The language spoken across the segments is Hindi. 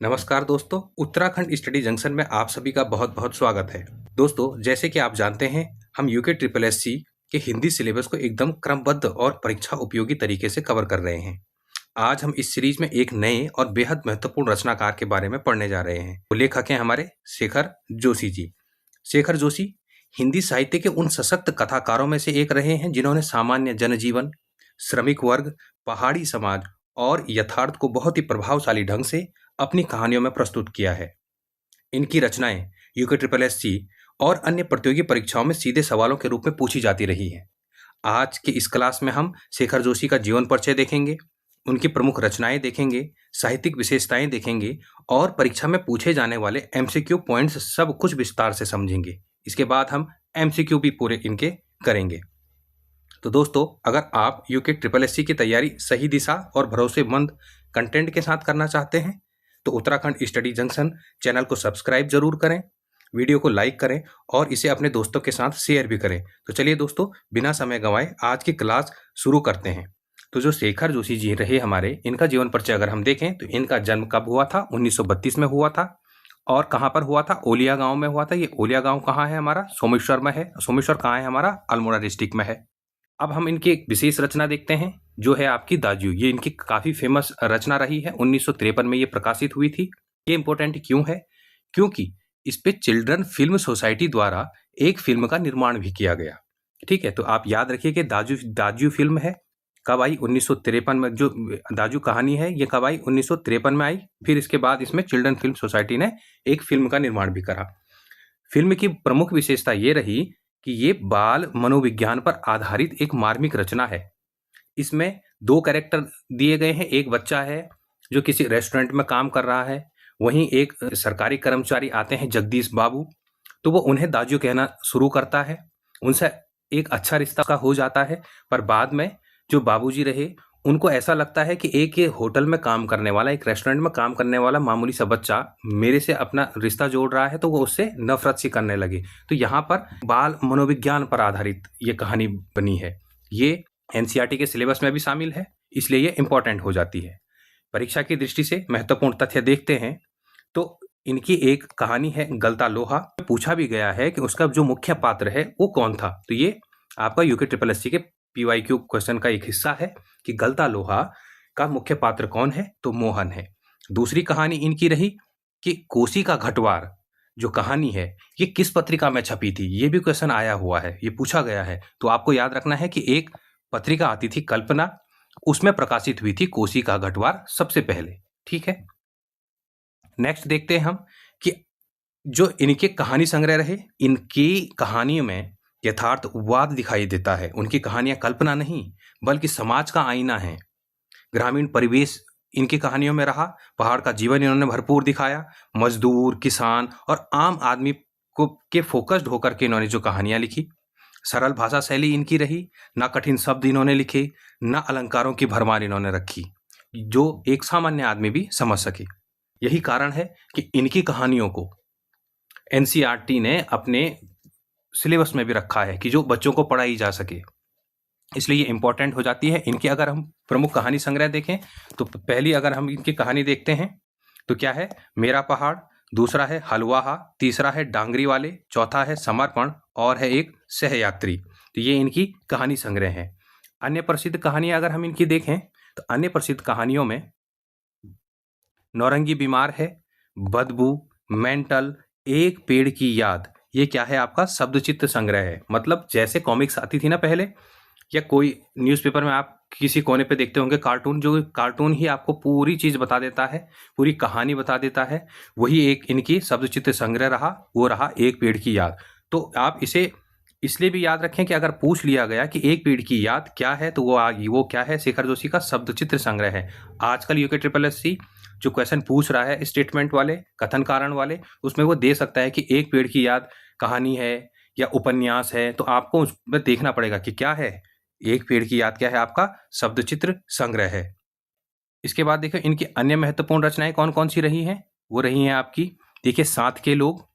नमस्कार दोस्तों, उत्तराखंड स्टडी जंक्शन में आप सभी का बहुत बहुत स्वागत है। दोस्तों, जैसे कि आप जानते हैं, हम यूके ट्रिपल एस सी के हिंदी सिलेबस को एकदम क्रमबद्ध और परीक्षा उपयोगी तरीके से कवर कर रहे हैं। आज हम इस सीरीज में एक नए और बेहद महत्वपूर्ण रचनाकार के बारे में पढ़ने जा रहे हैं। वो लेखक हैं हमारे शेखर जोशी जी। शेखर जोशी हिंदी साहित्य के उन सशक्त कथाकारों में से एक रहे हैं जिन्होंने सामान्य जनजीवन, श्रमिक वर्ग, पहाड़ी समाज और यथार्थ को बहुत ही प्रभावशाली ढंग से अपनी कहानियों में प्रस्तुत किया है। इनकी रचनाएं यूके ट्रिपल एस सी और अन्य प्रतियोगी परीक्षाओं में सीधे सवालों के रूप में पूछी जाती रही हैं। आज के इस क्लास में हम शेखर जोशी का जीवन परिचय देखेंगे, उनकी प्रमुख रचनाएं देखेंगे, साहित्यिक विशेषताएं देखेंगे और परीक्षा में पूछे जाने एमसीक्यू पॉइंट्स सब कुछ विस्तार से समझेंगे। इसके बाद हम एमसीक्यू भी पूरे इनके करेंगे। तो दोस्तों, अगर आप यूके ट्रिपल एस सी की तैयारी सही दिशा और भरोसेमंद कंटेंट के साथ करना चाहते हैं तो उत्तराखंड स्टडी जंक्शन चैनल को सब्सक्राइब जरूर करें, वीडियो को लाइक करें और इसे अपने दोस्तों के साथ शेयर भी करें। तो चलिए दोस्तों, बिना समय गंवाए आज की क्लास शुरू करते हैं। तो जो शेखर जोशी जी रहे हमारे, इनका जीवन परिचय अगर हम देखें तो इनका जन्म कब हुआ था? 1932 में हुआ था। और कहाँ पर हुआ था? ओलिया गांव में हुआ था। ये ओलिया गांव कहाँ है हमारा? सोमेश्वर में है। सोमेश्वर कहाँ है हमारा? अल्मोड़ा डिस्ट्रिक्ट में है। अब हम इनकी एक विशेष रचना देखते हैं जो है आपकी दाजू। ये इनकी काफ़ी फेमस रचना रही है। 1953 में ये प्रकाशित हुई थी। ये इंपॉर्टेंट क्यों है? क्योंकि इस पे चिल्ड्रन फिल्म सोसाइटी द्वारा एक फिल्म का निर्माण भी किया गया। ठीक है, तो आप याद रखिए कि दाजू फिल्म है कब आई? 1953 में। जो दाजू कहानी है ये कब आई? 1953 में आई। फिर इसके बाद इसमें चिल्ड्रन फिल्म सोसाइटी ने एक फिल्म का निर्माण भी करा। फिल्म की प्रमुख विशेषता ये रही कि ये बाल मनोविज्ञान पर आधारित एक मार्मिक रचना है। इसमें दो कैरेक्टर दिए गए हैं। एक बच्चा है जो किसी रेस्टोरेंट में काम कर रहा है, वहीं एक सरकारी कर्मचारी आते हैं जगदीश बाबू। तो वो उन्हें दाजू कहना शुरू करता है। उनसे एक अच्छा रिश्ता का हो जाता है, पर बाद में जो बाबूजी रहे उनको ऐसा लगता है कि एक ये होटल में काम करने वाला, एक रेस्टोरेंट में काम करने वाला मामूली सा बच्चा मेरे से अपना रिश्ता जोड़ रहा है, तो वो उससे नफरत सी करने लगे। तो यहाँ पर बाल मनोविज्ञान पर आधारित ये कहानी बनी है। ये एनसीईआरटी के सिलेबस में भी शामिल है, इसलिए ये इंपॉर्टेंट हो जाती है। परीक्षा की दृष्टि से महत्वपूर्ण तथ्य देखते हैं तो इनकी एक कहानी है गलता लोहा। पूछा भी गया है कि उसका जो मुख्य पात्र है वो कौन था। तो ये आपका यूके ट्रिपल एस सी के पीवाईक्यू क्वेश्चन का एक हिस्सा है कि गलता लोहा का मुख्य पात्र कौन है? तो मोहन है। दूसरी कहानी इनकी रही कि कोसी का घटवार जो कहानी है ये किस पत्रिका में छपी थी। ये भी क्वेश्चन आया हुआ है, ये पूछा गया है। तो आपको याद रखना है कि एक पत्रिका आती थी कल्पना, उसमें प्रकाशित हुई थी कोसी का घटवार सबसे पहले। ठीक है, नेक्स्ट देखते हैं हम कि जो इनके कहानी संग्रह रहे, इनकी कहानियों में यथार्थवाद दिखाई देता है। उनकी कहानियां कल्पना नहीं बल्कि समाज का आईना है। ग्रामीण परिवेश इनकी कहानियों में रहा। पहाड़ का जीवन इन्होंने भरपूर दिखाया। मजदूर, किसान और आम आदमी को के फोकस्ड होकर के इन्होंने जो कहानियां लिखी। सरल भाषा शैली इनकी रही। ना कठिन शब्द इन्होंने लिखे, ना अलंकारों की भरमार इन्होंने रखी जो एक सामान्य आदमी भी समझ सके। यही कारण है कि इनकी कहानियों को एनसीईआरटी ने अपने सिलेबस में भी रखा है कि जो बच्चों को पढ़ाई जा सके, इसलिए ये इंपॉर्टेंट हो जाती है। इनकी अगर हम प्रमुख कहानी संग्रह देखें तो पहली अगर हम इनकी कहानी देखते हैं तो क्या है? मेरा पहाड़, दूसरा है हलवाहा, तीसरा है डांगरी वाले, चौथा है समर्पण और है एक सहयात्री। तो ये इनकी कहानी संग्रह है। अन्य प्रसिद्ध कहानियां अगर हम इनकी देखें तो अन्य प्रसिद्ध कहानियों में नौरंगी बीमार है, बदबू, मेंटल, एक पेड़ की याद, ये क्या है? आपका शब्द चित्र संग्रह है। मतलब जैसे कॉमिक्स आती थी ना पहले, या कोई न्यूज़पेपर में आप किसी कोने पे देखते होंगे कार्टून, जो कार्टून ही आपको पूरी चीज़ बता देता है, पूरी कहानी बता देता है, वही एक इनकी शब्द चित्र संग्रह रहा। वो रहा एक पेड़ की याद। तो आप इसे इसलिए भी याद रखें कि अगर पूछ लिया गया कि एक पेड़ की याद क्या है तो वो क्या है? शेखर जोशी का शब्द चित्र संग्रह है। आजकल यूके ट्रिपल एस सी जो क्वेश्चन पूछ रहा है स्टेटमेंट वाले, कथन कारण वाले, उसमें वो दे सकता है कि एक पेड़ की याद कहानी है या उपन्यास है। तो आपको उसमें देखना पड़ेगा कि क्या है। एक पेड़ की याद क्या है? आपका शब्द चित्र संग्रह है। इसके बाद देखो इनकी अन्य महत्वपूर्ण रचनाएं कौन कौन सी रही हैं। वो रही हैं आपकी, देखिए, साथ के लोग,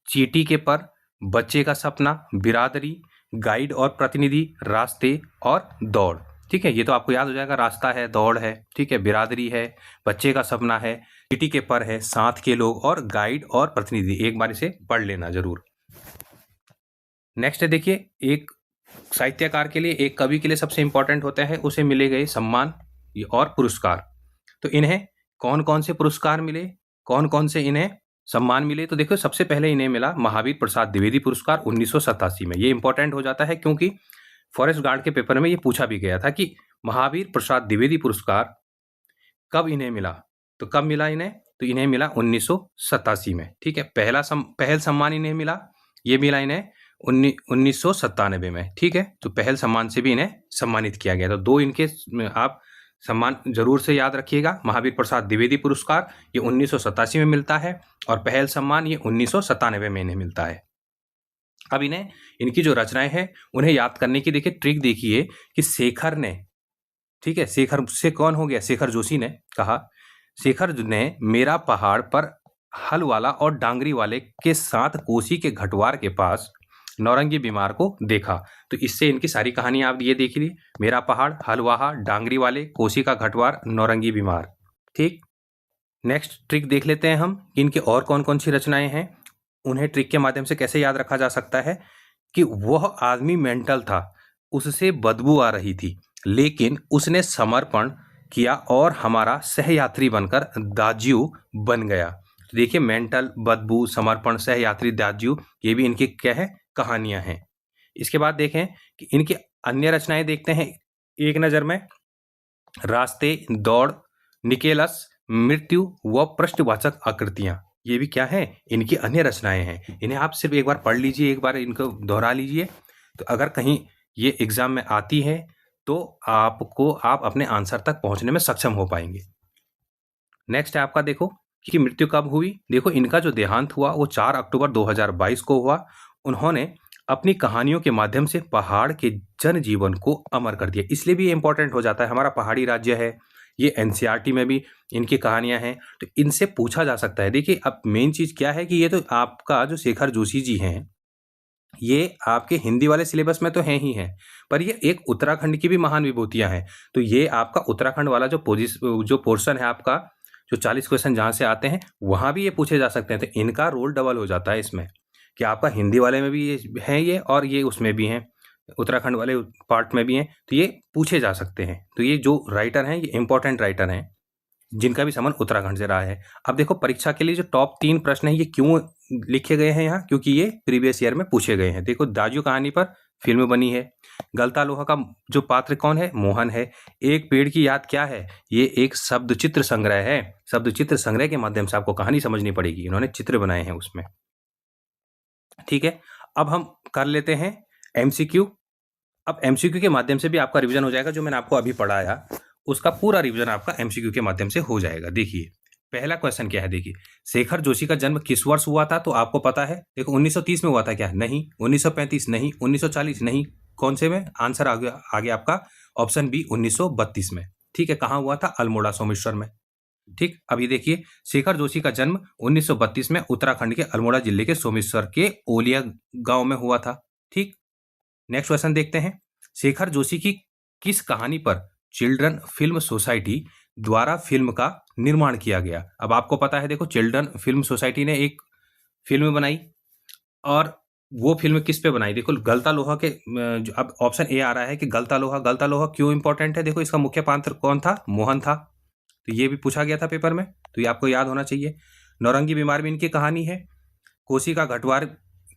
चींटी के पर, बच्चे का सपना, बिरादरी, गाइड और प्रतिनिधि, रास्ते और दौड़। ठीक है, ये तो आपको याद हो जाएगा। रास्ता है, दौड़ है, ठीक है, बिरादरी है, बच्चे का सपना है, चीटी के पर है, साथ के लोग और गाइड और प्रतिनिधि। एक बार इसे पढ़ लेना जरूर। नेक्स्ट है देखिए, एक साहित्यकार के लिए, एक कवि के लिए सबसे इंपॉर्टेंट होता है उसे मिले गए सम्मान और पुरस्कार। तो इन्हें कौन कौन से पुरस्कार मिले, कौन कौन से इन्हें सम्मान मिले, तो देखो सबसे पहले इन्हें मिला महावीर प्रसाद द्विवेदी पुरस्कार 1987 में। ये इंपॉर्टेंट हो जाता है क्योंकि फॉरेस्ट गार्ड के पेपर में ये पूछा भी गया था कि महावीर प्रसाद द्विवेदी पुरस्कार कब इन्हें मिला। तो कब मिला इन्हें, तो इन्हें मिला 1987 में। ठीक है, पहल सम्मान इन्हें मिला, ये मिला इन्हें 1997 में। ठीक है, तो पहल सम्मान से भी इन्हें सम्मानित किया गया। तो दो इनके आप सम्मान जरूर से याद रखिएगा। महावीर प्रसाद द्विवेदी पुरस्कार ये 1987 में मिलता है और पहल सम्मान ये 1997 में इन्हें मिलता है। अब इन्हें इनकी जो रचनाएं हैं उन्हें याद करने की देखिए ट्रिक देखिए कि शेखर ने, ठीक है, शेखर से कौन हो गया, शेखर जोशी ने कहा, शेखर ने मेरा पहाड़ पर हल वाला और डांगरी वाले के साथ कोसी के घटवार के पास नौरंगी बीमार को देखा। तो इससे इनकी सारी कहानी आप ये देख लीजिए, मेरा पहाड़, हलवाहा, डांगरी वाले, कोसी का घटवार, नौरंगी बीमार। ठीक, नेक्स्ट ट्रिक देख लेते हैं हम कि इनके और कौन कौन सी रचनाएं हैं। उन्हें ट्रिक के माध्यम से कैसे याद रखा जा सकता है कि वह आदमी मेंटल था, उससे बदबू आ रही थी, लेकिन उसने समर्पण किया और हमारा सहयात्री बनकर दाज्यू बन गया। तो देखिए, मेंटल, बदबू, समर्पण, सहयात्री, दाज्यू, ये भी इनकी क्या है, कहानियां हैं। इसके बाद देखें कि इनकी अन्य रचनाएं देखते हैं एक नजर में। रास्ते, दौड़, निकेलस, मृत्यु व प्रश्नवाचक आकृतियां, ये भी क्या है, इनकी अन्य रचनाएं हैं। इन्हें आप सिर्फ एक बार पढ़ लीजिए, एक बार इनको दोहरा लीजिए, तो अगर कहीं ये एग्जाम में आती है तो आप अपने आंसर तक पहुंचने में सक्षम हो पाएंगे। नेक्स्ट है आपका, देखो कि मृत्यु कब हुई। देखो, इनका जो देहांत हुआ वो 4 अक्टूबर 2022 को हुआ। उन्होंने अपनी कहानियों के माध्यम से पहाड़ के जनजीवन को अमर कर दिया, इसलिए भी इंपॉर्टेंट हो जाता है। हमारा पहाड़ी राज्य है, ये एनसीईआरटी में भी इनकी कहानियां हैं, तो इनसे पूछा जा सकता है। देखिए, अब मेन चीज क्या है कि ये तो आपका जो शेखर जोशी जी हैं, ये आपके हिंदी वाले सिलेबस में तो हैं ही हैं, पर ये एक उत्तराखंड की भी महान विभूतियां हैं। तो ये आपका उत्तराखंड वाला जो पोर्शन है आपका, जो 40 क्वेश्चन जहां से आते हैं वहां भी ये पूछे जा सकते हैं। तो इनका रोल डबल हो जाता है इसमें कि आपका हिंदी वाले में भी ये हैं ये, और ये उसमें भी हैं, उत्तराखंड वाले पार्ट में भी हैं, तो ये पूछे जा सकते हैं। तो ये जो राइटर हैं ये इंपॉर्टेंट राइटर हैं जिनका भी संबंध उत्तराखंड से रहा है। अब देखो, परीक्षा के लिए जो टॉप 3 प्रश्न हैं ये क्यों लिखे गए हैं यहाँ, क्योंकि ये प्रीवियस ईयर में पूछे गए हैं। देखो, दाजू कहानी पर फिल्म बनी है। गलता लोहा का जो पात्र कौन है, मोहन है। एक पेड़ की याद क्या है, ये एक शब्द चित्र संग्रह है। शब्द चित्र संग्रह के माध्यम से आपको कहानी समझनी पड़ेगी, इन्होंने चित्र बनाए हैं उसमें। ठीक है, अब हम कर लेते हैं एमसीक्यू। अब एमसीक्यू के माध्यम से भी आपका रिवीजन हो जाएगा। जो मैंने आपको अभी पढ़ाया उसका पूरा रिवीजन आपका एमसीक्यू के माध्यम से हो जाएगा। देखिए, पहला क्वेश्चन क्या है, देखिए, शेखर जोशी का जन्म किस वर्ष हुआ था, तो आपको पता है। देखो, 1930 में हुआ था क्या, नहीं। 1935 नहीं। 1940 नहीं। कौन से में, आंसर आ गया आपका ऑप्शन बी 1932 में। ठीक है, कहाँ हुआ था, अल्मोड़ा सोमेश्वर में। ठीक, अभी देखिए, शेखर जोशी का जन्म 1932 में उत्तराखंड के अल्मोड़ा जिले के सोमेश्वर के ओलिया गांव में हुआ था। ठीक, नेक्स्ट क्वेश्चन देखते हैं। शेखर जोशी की किस कहानी पर चिल्ड्रन फिल्म सोसाइटी द्वारा फिल्म का निर्माण किया गया। अब आपको पता है, देखो, चिल्ड्रन फिल्म सोसाइटी ने एक फिल्म बनाई, और वो फिल्म किस पे बनाई, देखो, गलता लोहा के। अब ऑप्शन ए आ रहा है कि गलता लोहा क्यों इंपॉर्टेंट है। देखो, इसका मुख्य पात्र कौन था, मोहन था, तो ये भी पूछा गया था पेपर में, तो ये आपको याद होना चाहिए। नौरंगी बीमार भी इनकी कहानी है। कोसी का घटवार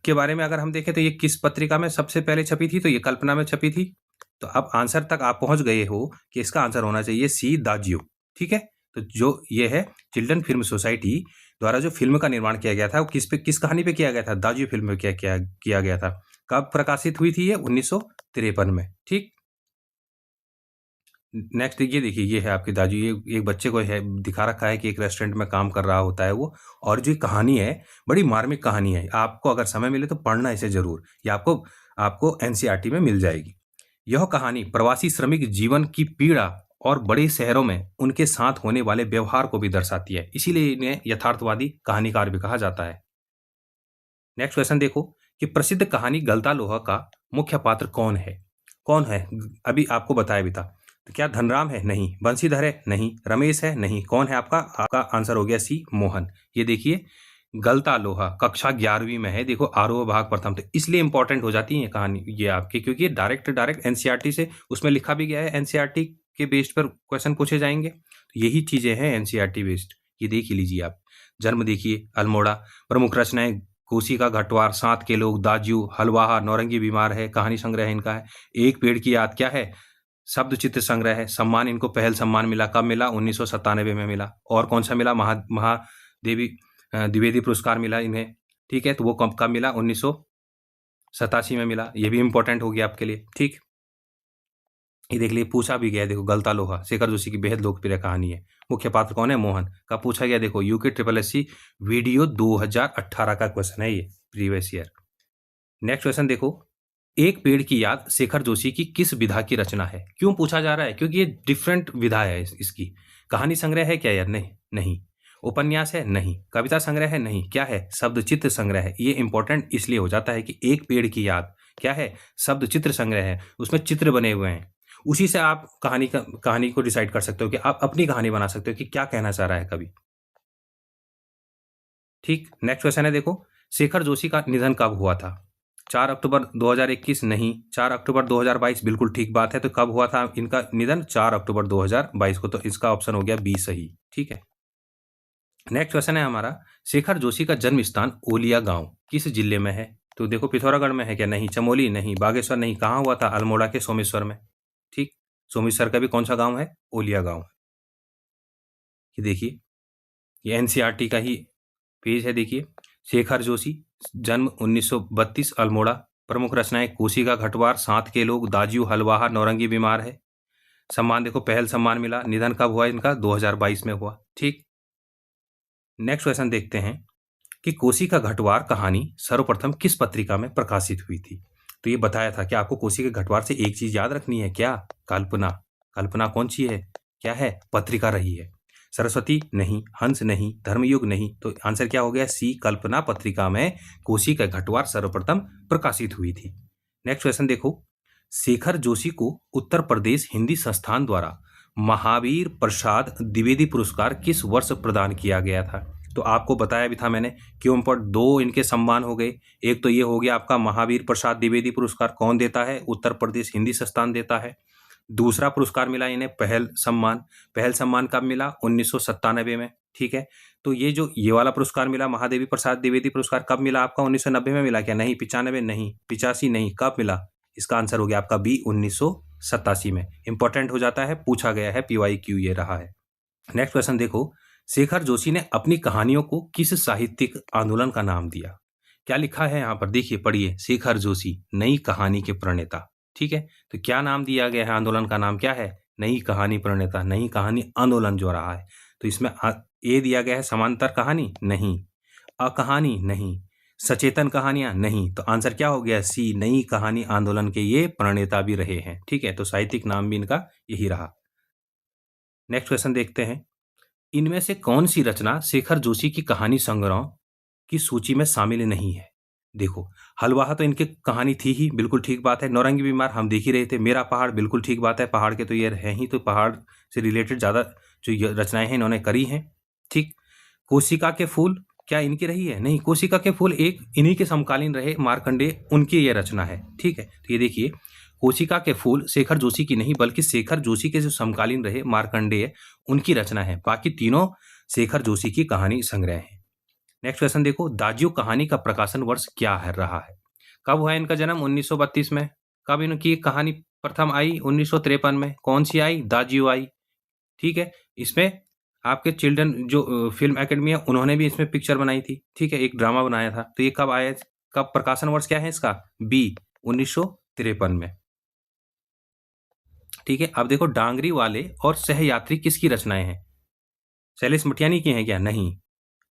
के बारे में अगर हम देखें तो ये किस पत्रिका में सबसे पहले छपी थी, तो ये कल्पना में छपी थी। तो अब आंसर तक आप पहुंच गए हो कि इसका आंसर होना चाहिए सी, दाज्यू। ठीक है, तो जो ये है चिल्ड्रन फिल्म सोसाइटी द्वारा जो फिल्म का निर्माण किया गया था वो किस कहानी पे किया गया था, दाज्यू फिल्म में किया गया था। कब प्रकाशित हुई थी ये, 1953 में। ठीक, नेक्स्ट ये देखिए, ये है आपकी दाजू। ये एक बच्चे को है दिखा रखा है कि एक रेस्टोरेंट में काम कर रहा होता है वो, और जो कहानी है बड़ी मार्मिक कहानी है। आपको अगर समय मिले तो पढ़ना इसे जरूर, ये आपको एनसीईआरटी में मिल जाएगी। यह कहानी प्रवासी श्रमिक जीवन की पीड़ा और बड़े शहरों में उनके साथ होने वाले व्यवहार को भी दर्शाती है, इसीलिए इन्हें यथार्थवादी कहानीकार भी कहा जाता है। नेक्स्ट क्वेश्चन देखो कि प्रसिद्ध कहानी गलता लोहा का मुख्य पात्र कौन है। अभी आपको बताया भी था। तो क्या धनराम है? नहीं। बंशीधर है? नहीं। रमेश है? नहीं। कौन है आपका? आपका आंसर हो गया सी, मोहन। ये देखिए, गलता लोहा कक्षा 11वीं में है। देखो, आरोह भाग प्रथम, तो इसलिए इंपॉर्टेंट हो जाती है कहानी ये आपकी, क्योंकि ये डायरेक्ट एनसीईआरटी से उसमें लिखा भी गया है, एनसीईआरटी के बेस्ड पर क्वेश्चन पूछे जाएंगे। तो यही चीजें हैं एनसीईआरटी बेस्ड। ये देख ही लीजिए आप। जन्म देखिए, अल्मोड़ा। प्रमुख रचनाएं, कोसी का घटवार, सात के लोग, दाजू, हलवाहा, नौरंगी बीमार है। कहानी संग्रह इनका है। एक पेड़ की याद, क्या है? शब्द चित्र संग्रह है। सम्मान इनको पहल सम्मान मिला, कब मिला? 1997 में मिला। और कौन सा मिला? महादेवी द्विवेदी पुरस्कार मिला इन्हें। ठीक है, तो वो कब मिला? 1987 में मिला। ये भी इंपॉर्टेंट हो गया आपके लिए। ठीक, ये देख लिए, पूछा भी गया। देखो, गलता लोहा शेखर जोशी की बेहद लोकप्रिय कहानी है। मुख्य पात्र कौन है? मोहन। का पूछा गया? देखो, यूके ट्रिपल एससी वीडियो 2018 का क्वेश्चन है ये, प्रीवियस ईयर। नेक्स्ट क्वेश्चन देखो, एक पेड़ की याद शेखर जोशी की किस विधा की रचना है? क्यों पूछा जा रहा है? क्योंकि ये डिफरेंट विधा है इसकी। कहानी संग्रह है क्या यार? नहीं। नहीं। उपन्यास है? नहीं। कविता संग्रह है? नहीं। क्या है? शब्द चित्र संग्रह है। ये इंपॉर्टेंट इसलिए हो जाता है कि एक पेड़ की याद क्या है? शब्द चित्र संग्रह है, उसमें चित्र बने हुए हैं। उसी से आप कहानी को डिसाइड कर सकते हो कि आप अपनी कहानी बना सकते हो कि क्या कहना चाह रहा है कवि। ठीक, नेक्स्ट क्वेश्चन है देखो, शेखर जोशी का निधन कब हुआ था? 4 अक्टूबर 2021 नहीं। 4 अक्टूबर 2022 बिल्कुल ठीक बात है। तो कब हुआ था इनका निधन? 4 अक्टूबर 2022 को। तो इसका ऑप्शन हो गया बी सही। ठीक है, नेक्स्ट क्वेश्चन है हमारा, शेखर जोशी का जन्म स्थान ओलिया गांव किस जिले में है? तो देखो, पिथौरागढ़ में है क्या? नहीं। चमोली? नहीं। बागेश्वर? नहीं। कहाँ हुआ था? अल्मोड़ा के सोमेश्वर में। ठीक, सोमेश्वर का भी कौन सा गांव है? ओलिया गांव। ये देखिए, ये एनसीईआरटी का ही पेज है। देखिए, शेखर जोशी, जन्म 1932, अल्मोड़ा। प्रमुख रचनाएं, कोसी का घटवार, सात के लोग, दाजियो, हलवाहा, नौरंगी बीमार है। सम्मान देखो, पहल सम्मान मिला। निधन कब हुआ इनका? 2022 में हुआ। ठीक, नेक्स्ट क्वेश्चन देखते हैं कि कोसी का घटवार कहानी सर्वप्रथम किस पत्रिका में प्रकाशित हुई थी? तो ये बताया था कि आपको कोसी के घटवार से एक चीज याद रखनी है, क्या? कल्पना। कल्पना कौन सी है? क्या है? पत्रिका रही है। सरस्वती? नहीं। हंस? नहीं। धर्मयुग? नहीं। तो आंसर क्या हो गया? सी, कल्पना पत्रिका में कोसी का घटवार सर्वप्रथम प्रकाशित हुई थी। नेक्स्ट क्वेश्चन देखो, शेखर जोशी को उत्तर प्रदेश हिंदी संस्थान द्वारा महावीर प्रसाद द्विवेदी पुरस्कार किस वर्ष प्रदान किया गया था? तो आपको बताया भी था मैंने क्यों पर दो इनके सम्मान हो गए। एक तो ये हो गया आपका महावीर प्रसाद द्विवेदी पुरस्कार, कौन देता है? उत्तर प्रदेश हिंदी संस्थान देता है। दूसरा पुरस्कार मिला इन्हें पहल सम्मान। पहल सम्मान कब मिला? 1997 में। ठीक है, तो ये वाला पुरस्कार मिला महादेवी प्रसाद द्विवेदी पुरस्कार कब मिला आपका? 1990 में मिला क्या? नहीं। 95? नहीं। 85? नहीं। कब मिला? इसका आंसर हो गया आपका बी, 1987 में। इंपॉर्टेंट हो जाता है, पूछा गया है, PYQ ये रहा है। नेक्स्ट क्वेश्चन देखो, शेखर जोशी ने अपनी कहानियों को किस साहित्यिक आंदोलन का नाम दिया? क्या लिखा है यहाँ पर? देखिए, पढ़िए, शेखर जोशी नई कहानी के प्रणेता। ठीक है, तो क्या नाम दिया गया है? आंदोलन का नाम क्या है? नई कहानी प्रणेता, नई कहानी आंदोलन जो रहा है। तो इसमें ए दिया गया है समांतर कहानी? नहीं। अकहानी? नहीं। सचेतन कहानियां? नहीं। तो आंसर क्या हो गया? सी, नई कहानी आंदोलन के ये प्रणेता भी रहे हैं। ठीक है, तो साहित्यिक नाम भी इनका यही रहा। नेक्स्ट क्वेश्चन देखते हैं, इनमें से कौन सी रचना शेखर जोशी की कहानी संग्रह की सूची में शामिल नहीं है? देखो, हलवाहा तो इनकी कहानी थी ही, बिल्कुल ठीक बात है। नौरंगी बीमार हम देख ही रहे थे। मेरा पहाड़, बिल्कुल ठीक बात है, पहाड़ के तो ये हैं ही, तो पहाड़ से रिलेटेड ज़्यादा जो रचनाएं हैं इन्होंने करी हैं। ठीक, कोशिका के फूल क्या इनकी रही है? नहीं। कोशिका के फूल एक इन्हीं के समकालीन रहे, मार्कंडेय, उनकी ये रचना है। ठीक है, तो ये देखिए, कोशिका के फूल शेखर जोशी की नहीं, बल्कि शेखर जोशी के जो समकालीन रहे मार्कंडेय, उनकी रचना है। बाकी तीनों शेखर जोशी की कहानी संग्रह है। नेक्स्ट क्वेश्चन देखो, दाजियो कहानी का प्रकाशन वर्ष क्या है रहा है? कब हुआ इनका जन्म? 1932 में। कब इनकी कहानी प्रथम आई? 1953 में। कौन सी आई? दाजियो आई। ठीक है, इसमें आपके चिल्ड्रन जो फिल्म एकेडमी है उन्होंने भी इसमें पिक्चर बनाई थी। ठीक है, एक ड्रामा बनाया था। तो ये कब आया? कब प्रकाशन वर्ष क्या है इसका? बी, 1953 में। ठीक है, अब देखो, डांगरी वाले और सहयात्री किसकी रचनाएं हैं? शैलेश मटियानी की हैं क्या? नहीं।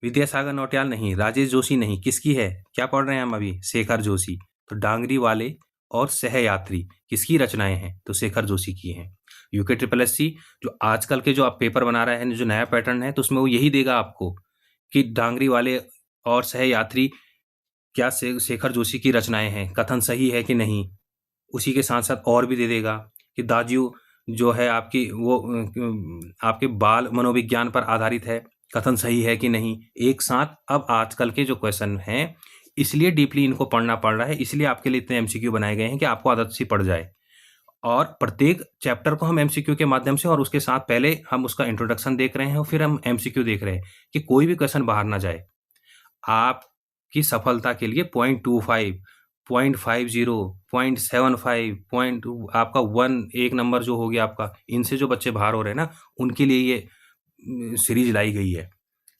विद्यासागर नौटियाल? नहीं। राजेश जोशी? नहीं। किसकी है? क्या पढ़ रहे हैं हम अभी? शेखर जोशी। तो डांगरी वाले और सहयात्री किसकी रचनाएं हैं? तो शेखर जोशी की हैं। यूके ट्रिपल एससी जो आजकल के जो आप पेपर बना रहे हैं, जो नया पैटर्न है, तो उसमें वो यही देगा आपको कि डांगरी वाले और सहयात्री क्या शेखर जोशी की रचनाएं हैं, कथन सही है कि नहीं। उसी के साथ साथ और भी दे देगा कि दाजियो जो है आपकी वो आपके बाल मनोविज्ञान पर आधारित है, कथन सही है कि नहीं, एक साथ अब आजकल के जो क्वेश्चन हैं इसलिए डीपली इनको पढ़ना पड़ रहा है, इसलिए आपके लिए इतने एमसीक्यू बनाए गए हैं कि आपको आदत सी पड़ जाए। और प्रत्येक चैप्टर को हम एमसीक्यू के माध्यम से और उसके साथ पहले हम उसका इंट्रोडक्शन देख रहे हैं और फिर हम एमसीक्यू देख रहे हैं कि कोई भी क्वेश्चन बाहर ना जाए। आपकी सफलता के लिए 0.25, 0.50, 0.75, पॉइंट आपका 1 एक नंबर जो हो गया आपका, इनसे जो बच्चे बाहर हो रहे हैं ना, उनके लिए ये सीरीज लाई गई है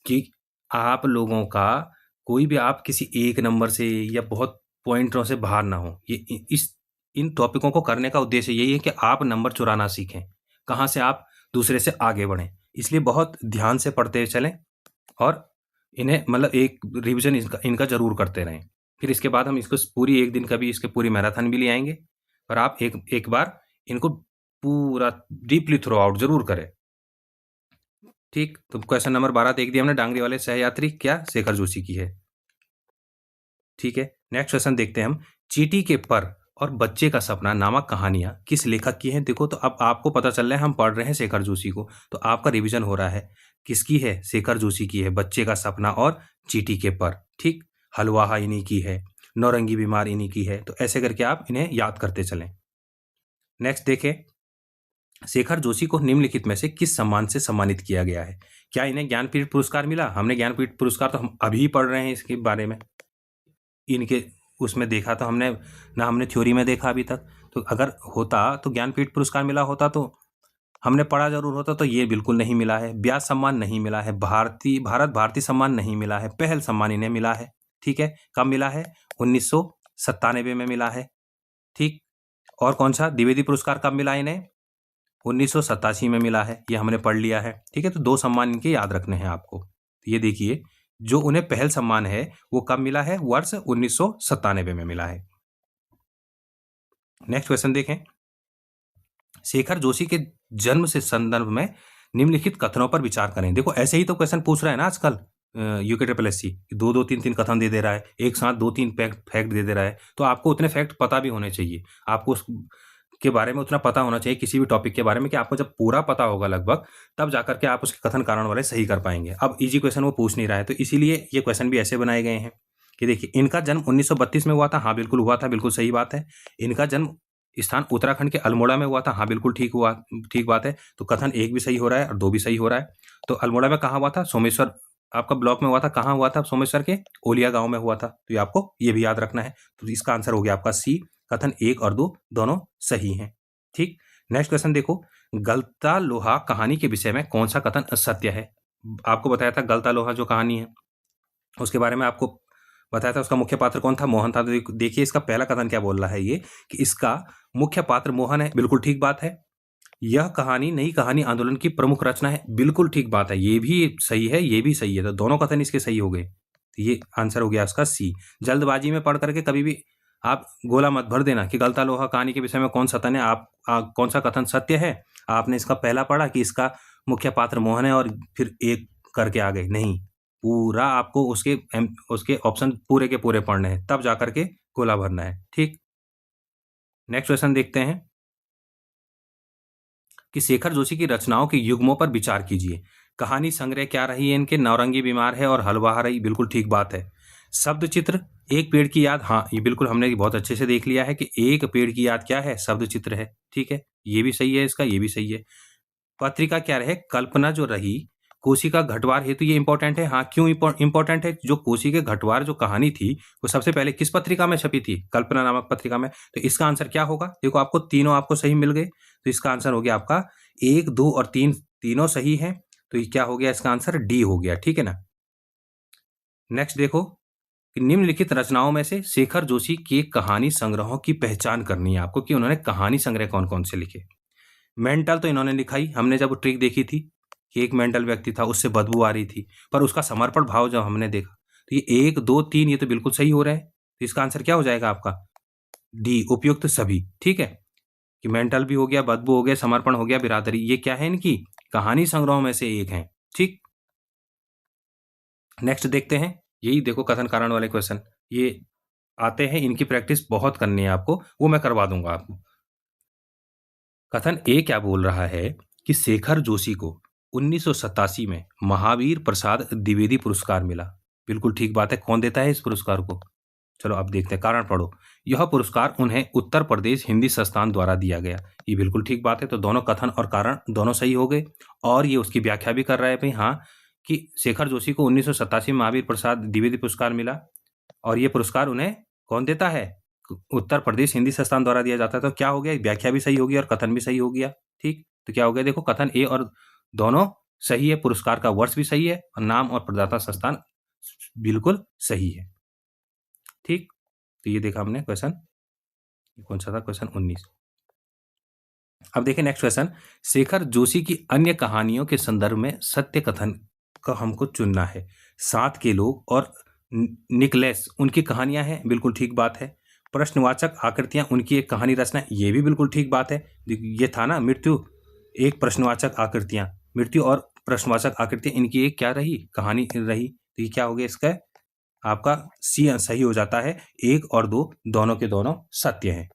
कि आप लोगों का कोई भी आप किसी एक नंबर से या बहुत पॉइंटों से बाहर ना हो। ये इस इन टॉपिकों को करने का उद्देश्य यही है कि आप नंबर चुराना सीखें, कहाँ से आप दूसरे से आगे बढ़ें। इसलिए बहुत ध्यान से पढ़ते चलें और इन्हें मतलब एक रिवीजन इनका ज़रूर करते रहें। फिर इसके बाद हम इसको पूरी एक दिन कभी इसके पूरी मैराथन भी ले आएंगे और आप एक बार इनको पूरा डीपली थ्रो आउट जरूर करें। ठीक, तो क्वेश्चन नंबर 12 देख दिया हमने, डांगरी वाले सहयात्री क्या शेखर जोशी की है। ठीक है, नेक्स्ट क्वेश्चन देखते हैं हम। चींटी के पर और बच्चे का सपना नामक कहानियां किस लेखक की हैं। देखो, तो अब आपको पता चल रहा है हम पढ़ रहे हैं शेखर जोशी को, तो आपका रिवीजन हो रहा है। किसकी है? शेखर जोशी की है, बच्चे का सपना और चींटी के पर। ठीक, हलवाहा इन्हीं की है, नौरंगी बीमार इन्हीं की है। तो ऐसे करके आप इन्हें याद करते चलें। नेक्स्ट देखें, शेखर जोशी को निम्नलिखित में से किस सम्मान से सम्मानित किया गया है। क्या इन्हें ज्ञानपीठ पुरस्कार मिला? हमने ज्ञानपीठ पुरस्कार तो हम अभी पढ़ रहे हैं इसके बारे में, इनके उसमें देखा तो हमने ना, हमने थ्योरी में देखा अभी तक। तो अगर होता तो ज्ञानपीठ पुरस्कार मिला होता तो हमने पढ़ा जरूर होता। तो ये बिल्कुल नहीं मिला है। व्यास सम्मान नहीं मिला है, भारत भारती सम्मान नहीं मिला है, पहल सम्मान इन्हें मिला है। ठीक है, कब मिला है? 1997 में मिला है। ठीक, और कौन सा द्विवेदी पुरस्कार कब मिला इन्हें? 1987 में मिला है। ये हमने पढ़ लिया है। ठीक है, तो 2 सम्मान इनके याद रखने हैं आपको। तो ये देखिए, जो उन्हें पहल सम्मान है वो कब मिला है? वर्ष 1997 में मिला है। नेक्स्ट क्वेश्चन देखें, शेखर जोशी के जन्म से संदर्भ में निम्नलिखित कथनों पर विचार करें। देखो, ऐसे ही तो क्वेश्चन पूछ रहा है ना आजकल यूके ट्रिपल एस सी, 2-2, 3-3 कथन दे दे रहा है, एक साथ 2-3 फैक्ट दे दे रहा है। तो आपको उतने फैक्ट पता भी होने चाहिए, आपको के बारे में उतना पता होना चाहिए किसी भी टॉपिक के बारे में कि आपको जब पूरा पता होगा लगभग, तब जाकर के आप उसके कथन कारण वाले सही कर पाएंगे। अब इजी क्वेश्चन वो पूछ नहीं रहा है, तो इसीलिए ये क्वेश्चन भी ऐसे बनाए गए हैं कि देखिए, इनका जन्म 1932 में हुआ था। हाँ, बिल्कुल हुआ था, बिल्कुल सही बात है। इनका जन्म स्थान उत्तराखंड के अल्मोड़ा में हुआ था। हाँ, बिल्कुल ठीक हुआ, ठीक बात है। तो कथन 1 भी सही हो रहा है और 2 भी सही हो रहा है। तो अल्मोड़ा में कहाँ हुआ था? सोमेश्वर आपका ब्लॉक में हुआ था। कहाँ हुआ था? सोमेश्वर के ओलिया गांव में हुआ था। तो ये आपको ये भी याद रखना है। तो इसका आंसर हो गया आपका सी, कथन 1 और 2 दोनों सही हैं। ठीक, नेक्स्ट क्वेश्चन देखो, गलता लोहा कहानी के विषय में कौन सा कथन सत्य है। आपको बताया था गलता लोहा जो कहानी है उसके बारे में, आपको बताया था उसका मुख्य पात्र कौन था? मोहन था। तो देखिए, इसका पहला कथन क्या बोल रहा है ये कि इसका मुख्य पात्र मोहन है। बिल्कुल ठीक बात है। यह कहानी नई कहानी आंदोलन की प्रमुख रचना है। बिल्कुल ठीक बात है, ये भी सही है, ये भी सही है। तो दोनों कथन इसके सही हो गए। तो ये आंसर हो गया इसका सी। जल्दबाजी में पढ़ करके कभी भी आप गोला मत भर देना कि गलता लोहा कहानी के विषय में कौन सा कथन है, कौन सा कथन सत्य है। आपने इसका पहला पढ़ा कि इसका मुख्य पात्र मोहन है और फिर एक करके आ गए। नहीं, पूरा आपको उसके ऑप्शन पूरे के पूरे पढ़ने हैं, तब जाकर के गोला भरना है। ठीक, नेक्स्ट क्वेश्चन देखते हैं कि शेखर जोशी की रचनाओं के युग्मों पर विचार कीजिए। कहानी संग्रह क्या रही है इनके? नौरंगी बीमार है और हलवाहा रही। बिल्कुल ठीक बात है। शब्द चित्र, एक पेड़ की याद। हाँ, ये बिल्कुल हमने बहुत अच्छे से देख लिया है कि एक पेड़ की याद क्या है? शब्द चित्र है। ठीक है, ये भी सही है, इसका ये भी सही है। पत्रिका क्या रहे? कल्पना जो रही कोशिका घटवार हेतु, ये इंपॉर्टेंट है। हाँ, क्यों इंपॉर्टेंट है? जो कोशी के घटवार जो कहानी थी वो सबसे पहले किस पत्रिका में छपी थी? कल्पना नामक पत्रिका में। तो इसका आंसर क्या होगा? देखो, आपको तीनों आपको सही मिल गए। तो इसका आंसर हो गया आपका 1, 2 और 3 तीनों सही है। तो ये क्या हो गया? इसका आंसर डी हो गया। ठीक है ना। नेक्स्ट देखो, निम्नलिखित रचनाओं में से शेखर जोशी के कहानी संग्रहों की पहचान करनी है आपको कि उन्होंने कहानी संग्रह कौन कौन से लिखे। मेंटल तो इन्होंने लिखा ही, हमने जब ट्रिक देखी थी कि एक मेंटल व्यक्ति था, उससे बदबू आ रही थी, पर उसका समर्पण भाव जब हमने देखा तो ये 1, 2, 3 ये तो बिल्कुल सही हो रहा है। तो इसका आंसर क्या हो जाएगा आपका? डी, उपयुक्त सभी। ठीक है, कि मेंटल भी हो गया, बदबू हो गया, समर्पण हो गया, बिरादरी, ये क्या है? इनकी कहानी संग्रहों में से एक है। ठीक, नेक्स्ट देखते हैं। यही देखो कथन कारण वाले क्वेश्चन ये आते हैं, इनकी प्रैक्टिस बहुत करनी है आपको, वो मैं करवा दूंगा आपको। कथन ए क्या बोल रहा है कि शेखर जोशी को 1987 में महावीर प्रसाद द्विवेदी पुरस्कार मिला। बिल्कुल ठीक बात है। कौन देता है इस पुरस्कार को? चलो अब देखते हैं। कारण पढ़ो। यह पुरस्कार उन्हें उत्तर प्रदेश हिंदी संस्थान द्वारा दिया गया। ये बिल्कुल ठीक बात है। तो दोनों कथन और कारण दोनों सही हो गए। और ये उसकी व्याख्या भी कर रहा है भाई, हाँ, कि शेखर जोशी को 1987 में महावीर प्रसाद द्विवेदी पुरस्कार मिला और ये पुरस्कार उन्हें कौन देता है? उत्तर प्रदेश हिंदी संस्थान द्वारा दिया जाता है। तो क्या हो गया? व्याख्या भी सही होगी और कथन भी सही हो गया। ठीक, तो क्या हो गया? देखो, कथन ए और दोनों सही है, पुरस्कार का वर्ष भी सही है और नाम और प्रदाता संस्थान बिल्कुल सही है। ठीक, तो ये देखा हमने क्वेश्चन। कौन सा था? क्वेश्चन 19। अब देखें नेक्स्ट क्वेश्चन। शेखर जोशी की अन्य कहानियों के संदर्भ में सत्य कथन का हमको चुनना है। 7 के लोग और निकलेस उनकी कहानियां हैं। बिल्कुल ठीक बात है। प्रश्नवाचक आकृतियां उनकी एक कहानी रचना, ये भी बिल्कुल ठीक बात है। ये था ना, मृत्यु एक प्रश्नवाचक आकृतियां, मृत्यु और प्रश्नवाचक आकृतियां इनकी एक क्या रही? कहानी रही। तो ये क्या हो गया? इसका आपका सी सही हो जाता है। 1 और 2 दोनों के दोनों सत्य हैं।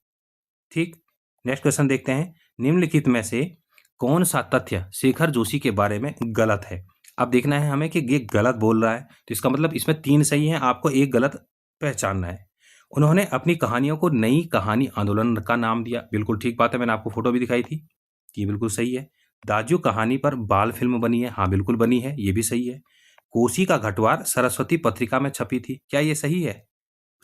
ठीक, नेक्स्ट क्वेश्चन देखते हैं। निम्नलिखित में से कौन सा तथ्य शेखर जोशी के बारे में गलत है? अब देखना है हमें कि ये गलत बोल रहा है, तो इसका मतलब इसमें 3 सही हैं, आपको एक गलत पहचानना है। उन्होंने अपनी कहानियों को नई कहानी आंदोलन का नाम दिया। बिल्कुल ठीक बात है, मैंने आपको फोटो भी दिखाई थी। ये बिल्कुल सही है। दाजू कहानी पर बाल फिल्म बनी है। हाँ, बिल्कुल बनी है, ये भी सही है। कोसी का घटवार सरस्वती पत्रिका में छपी थी। क्या ये सही है?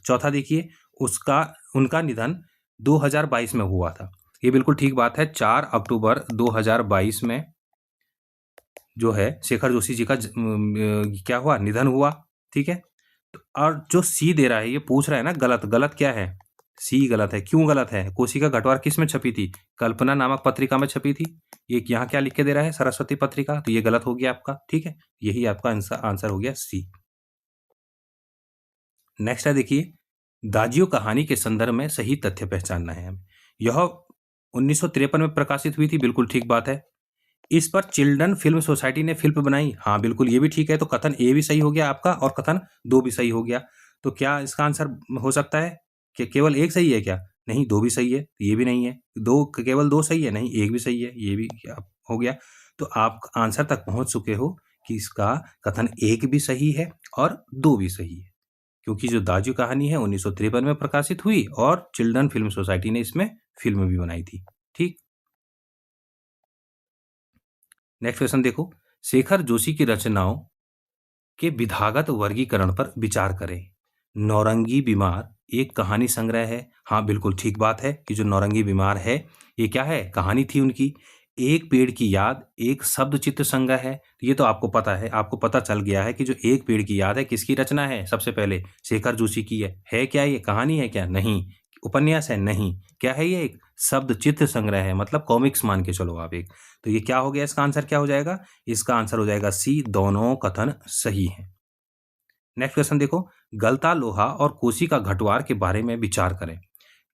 चौथा देखिए, उनका निधन 2022 में हुआ था। ये बिल्कुल ठीक बात है। 4 अक्टूबर 2022 में जो है शेखर जोशी जी का क्या हुआ? निधन हुआ। ठीक है। तो और जो सी दे रहा है, ये पूछ रहा है ना गलत। गलत क्या है? सी गलत है। क्यों गलत है? कोसी का घटवार किस में छपी थी? कल्पना नामक पत्रिका में छपी थी। ये यहाँ क्या लिख के दे रहा है? सरस्वती पत्रिका। तो ये गलत हो गया आपका। ठीक है, यही आपका आंसर हो गया सी। नेक्स्ट है देखिए, दाजियो कहानी के संदर्भ में सही तथ्य पहचानना है हमें। यह 1953 में प्रकाशित हुई थी। बिल्कुल ठीक बात है। इस पर चिल्ड्रन फिल्म सोसाइटी ने फिल्म बनाई। हाँ, बिल्कुल ये भी ठीक है। तो कथन ए भी सही हो गया आपका और कथन 2 भी सही हो गया। तो क्या इसका आंसर हो सकता है कि केवल 1 सही है क्या? नहीं, 2 भी सही है। ये भी नहीं है। केवल 2 सही है? नहीं, 1 भी सही है। ये भी क्या हो गया? तो आप आंसर तक पहुंच चुके हो कि इसका कथन 1 भी सही है और 2 भी सही है, क्योंकि जो दाजू कहानी है 1953 में प्रकाशित हुई और चिल्ड्रन फिल्म सोसाइटी ने इसमें फिल्म भी बनाई थी। ठीक, नेक्स्ट क्वेश्चन देखो। शेखर जोशी की रचनाओं के विधागत वर्गीकरण पर विचार करें। नौरंगी बीमार एक कहानी संग्रह है। हाँ, बिल्कुल ठीक बात है कि जो नौरंगी बीमार है ये क्या है? कहानी थी उनकी। एक पेड़ की याद एक शब्द चित्र संग्रह है। ये तो आपको पता है, आपको पता चल गया है कि जो एक पेड़ की याद है किसकी रचना है? सबसे पहले शेखर जोशी की है क्या ये कहानी है क्या? नहीं। उपन्यास है? नहीं। क्या है ये? एक शब्द चित्र संग्रह है, मतलब कॉमिक्स मान के चलो आप एक। तो ये क्या हो गया? इसका आंसर क्या हो जाएगा? इसका आंसर हो जाएगा सी। दोनों कथन सही हैं। नेक्स्ट क्वेश्चन देखो। गलता लोहा और कोसी का घटवार के बारे में विचार करें।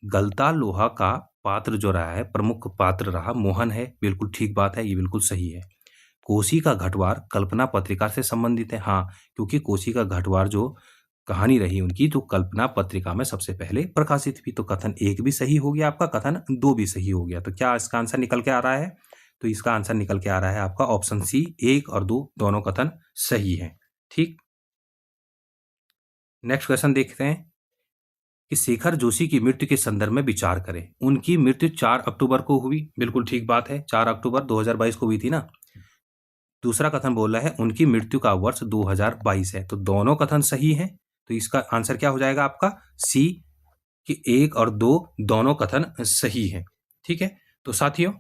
गलता लोहा का पात्र जो रहा है, प्रमुख पात्र रहा मोहन है। बिल्कुल ठीक बात है, ये बिल्कुल सही है। कोसी का घटवार कल्पना पत्रिका से संबंधित है। हाँ, क्योंकि कोसी का घटवार जो कहानी रही उनकी, जो कल्पना पत्रिका में सबसे पहले प्रकाशित हुई। तो कथन 1 भी सही हो गया आपका, कथन 2 भी सही हो गया। तो क्या इसका आंसर निकल के आ रहा है? तो इसका आंसर निकल के आ रहा है आपका ऑप्शन सी। 1 और 2 दोनों कथन सही है। ठीक, नेक्स्ट क्वेश्चन देखते हैं कि शेखर जोशी की मृत्यु के संदर्भ में विचार करें। उनकी मृत्यु 4 अक्टूबर को हुई। बिल्कुल ठीक बात है, 4 अक्टूबर 2022 को हुई थी ना। दूसरा कथन बोल रहा है उनकी मृत्यु का वर्ष 2022 है। तो दोनों कथन सही हैं। तो इसका आंसर क्या हो जाएगा आपका? सी, कि 1 और 2 दोनों कथन सही है। ठीक है, तो साथियों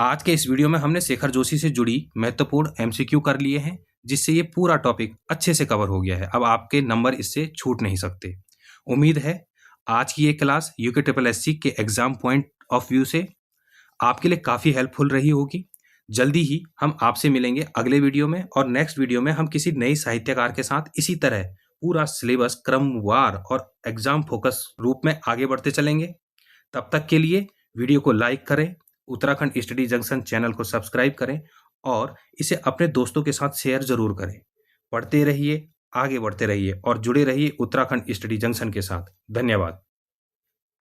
आज के इस वीडियो में हमने शेखर जोशी से जुड़ी महत्वपूर्ण एमसीक्यू कर लिए हैं, जिससे ये पूरा टॉपिक अच्छे से कवर हो गया है। अब आपके नंबर इससे छूट नहीं सकते। उम्मीद है आज की ये क्लास यूके ट्रिपल एससी के एग्जाम पॉइंट ऑफ व्यू से आपके लिए काफ़ी हेल्पफुल रही होगी। जल्दी ही हम आपसे मिलेंगे अगले वीडियो में, और नेक्स्ट वीडियो में हम किसी नए साहित्यकार के साथ इसी तरह पूरा सिलेबस क्रमवार और एग्जाम फोकस रूप में आगे बढ़ते चलेंगे। तब तक के लिए वीडियो को लाइक करें, उत्तराखंड स्टडी जंक्शन चैनल को सब्सक्राइब करें और इसे अपने दोस्तों के साथ शेयर जरूर करें। पढ़ते रहिए, आगे बढ़ते रहिए और जुड़े रहिए उत्तराखंड स्टडी जंक्शन के साथ। धन्यवाद।